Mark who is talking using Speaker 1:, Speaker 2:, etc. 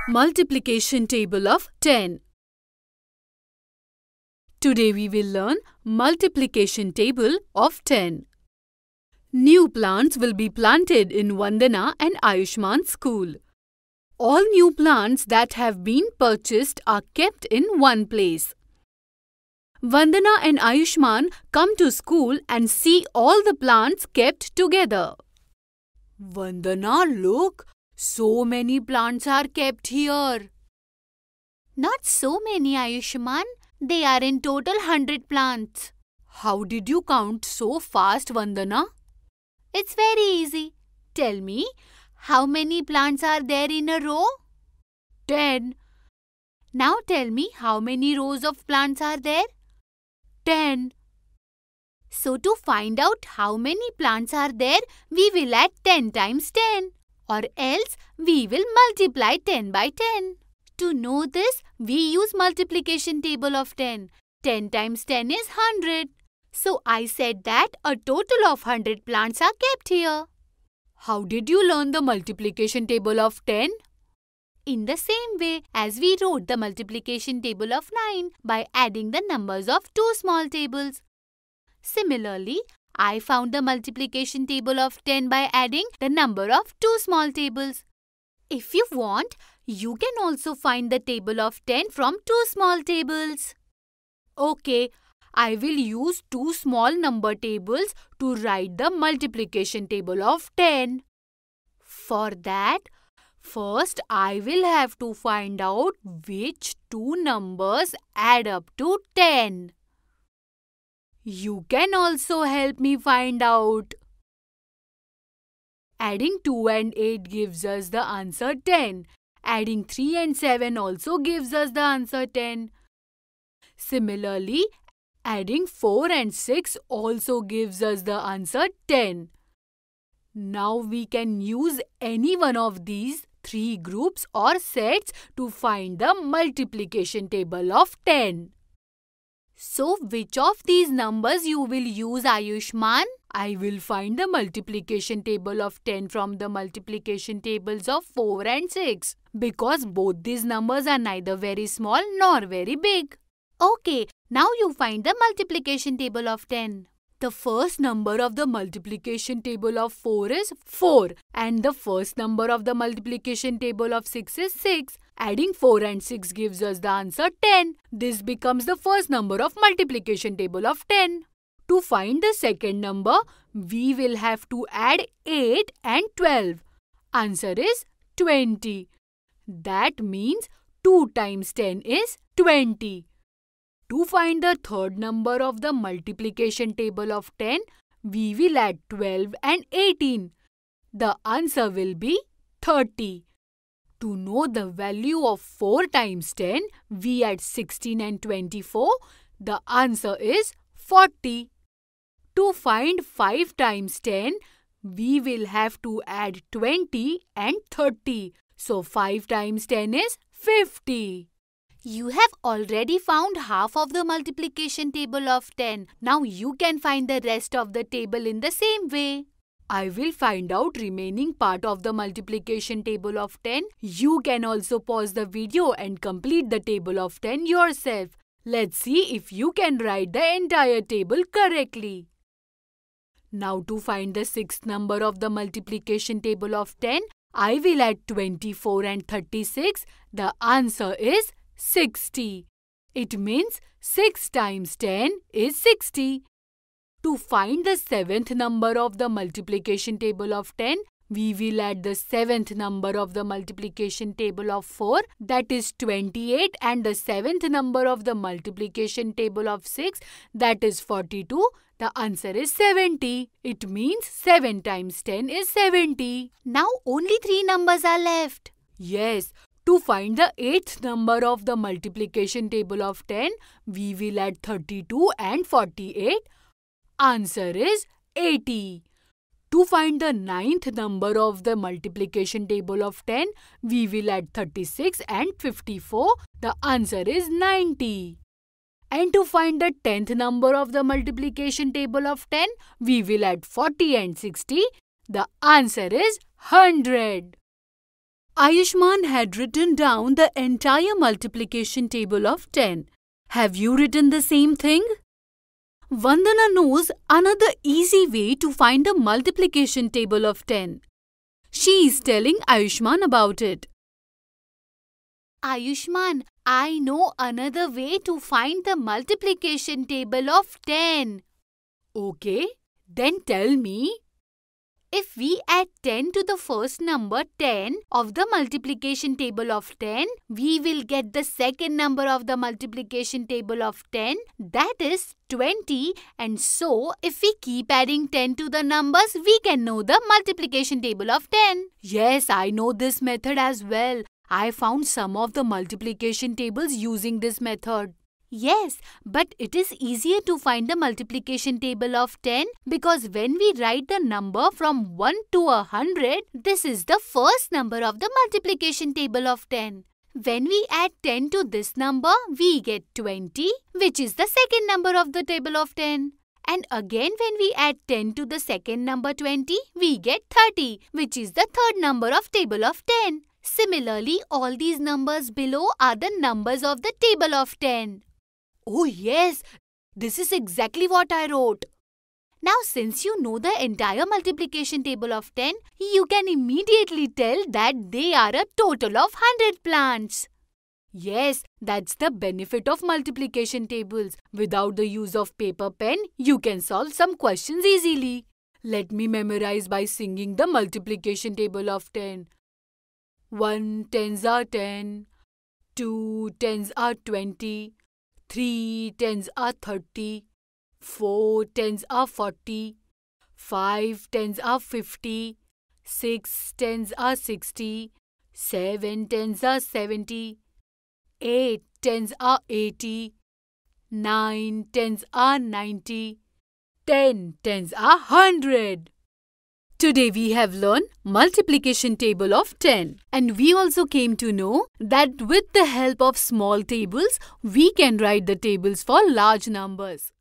Speaker 1: Multiplication table of 10. Today we will learn multiplication table of 10. New plants will be planted in Vandana and Ayushman school. All new plants that have been purchased are kept in one place. Vandana and Ayushman come to school and see all the plants kept together. Vandana, look! So many plants are kept here.
Speaker 2: Not so many, Ayushman. They are in total 100 plants.
Speaker 1: How did you count so fast, Vandana?
Speaker 2: It's very easy. Tell me, how many plants are there in a row?
Speaker 1: 10.
Speaker 2: Now tell me, how many rows of plants are there?
Speaker 1: 10.
Speaker 2: So to find out how many plants are there, we will add 10 times 10. Or else, we will multiply 10 by 10. To know this, we use multiplication table of 10. 10 times 10 is 100. So I said that a total of 100 plants are kept here.
Speaker 1: How did you learn the multiplication table of 10?
Speaker 2: In the same way as we wrote the multiplication table of 9 by adding the numbers of two small tables. Similarly, I found the multiplication table of 10 by adding the number of two small tables. If you want, you can also find the table of 10 from two small tables.
Speaker 1: Okay, I will use two small number tables to write the multiplication table of 10. For that, first I will have to find out which two numbers add up to 10. You can also help me find out. Adding 2 and 8 gives us the answer 10. Adding 3 and 7 also gives us the answer 10. Similarly, adding 4 and 6 also gives us the answer 10. Now we can use any one of these three groups or sets to find the multiplication table of 10.
Speaker 2: So, which of these numbers you will use, Ayushman?
Speaker 1: I will find the multiplication table of 10 from the multiplication tables of 4 and 6 because both these numbers are neither very small nor very big.
Speaker 2: Okay, now you find the multiplication table of 10.
Speaker 1: The first number of the multiplication table of 4 is 4 and the first number of the multiplication table of 6 is 6. Adding 4 and 6 gives us the answer 10. This becomes the first number of multiplication table of 10. To find the second number, we will have to add 8 and 12. Answer is 20. That means 2 times 10 is 20. To find the third number of the multiplication table of 10, we will add 12 and 18. The answer will be 30. To know the value of 4 times 10, we add 16 and 24. The answer is 40. To find 5 times 10, we will have to add 20 and 30. So 5 times 10 is 50.
Speaker 2: You have already found half of the multiplication table of 10. Now you can find the rest of the table in the same way.
Speaker 1: I will find out remaining part of the multiplication table of 10. You can also pause the video and complete the table of 10 yourself. Let's see if you can write the entire table correctly. Now to find the sixth number of the multiplication table of 10, I will add 24 and 36. The answer is 60. It means 6 times 10 is 60. To find the seventh number of the multiplication table of 10, we will add the seventh number of the multiplication table of 4, that is 28, and the seventh number of the multiplication table of 6, that is 42. The answer is 70. It means 7 times 10 is 70.
Speaker 2: Now only 3 numbers are left.
Speaker 1: Yes. To find the eighth number of the multiplication table of 10, we will add 32 and 48. Answer is 80. To find the ninth number of the multiplication table of 10, we will add 36 and 54. The answer is 90. And to find the 10th number of the multiplication table of 10, we will add 40 and 60. The answer is 100. Ayushman had written down the entire multiplication table of 10. Have you written the same thing? Vandana knows another easy way to find the multiplication table of 10. She is telling Ayushman about it.
Speaker 2: Ayushman, I know another way to find the multiplication table of 10.
Speaker 1: Okay, then tell me.
Speaker 2: If we add 10 to the first number 10 of the multiplication table of 10, we will get the second number of the multiplication table of 10, that is 20. And so, if we keep adding 10 to the numbers, we can know the multiplication table of 10.
Speaker 1: Yes, I know this method as well. I found some of the multiplication tables using this method.
Speaker 2: Yes, but it is easier to find the multiplication table of 10 because when we write the number from 1 to 100, this is the first number of the multiplication table of 10. When we add 10 to this number, we get 20, which is the second number of the table of 10. And again, when we add 10 to the second number 20, we get 30, which is the third number of table of 10. Similarly, all these numbers below are the numbers of the table of 10.
Speaker 1: Oh yes, this is exactly what I wrote.
Speaker 2: Now since you know the entire multiplication table of 10, you can immediately tell that they are a total of 100 plants.
Speaker 1: Yes, that's the benefit of multiplication tables. Without the use of paper pen, you can solve some questions easily. Let me memorize by singing the multiplication table of 10. 1 tens are 10, 2 tens are 20, 3 tens are 30, 4 tens are 40, 5 tens are 50, 6 tens are 60, 7 tens are 70, 8 tens are 80, 9 tens are 90, 10 tens are 100. Today we have learned multiplication table of 10, and we also came to know that with the help of small tables, we can write the tables for large numbers.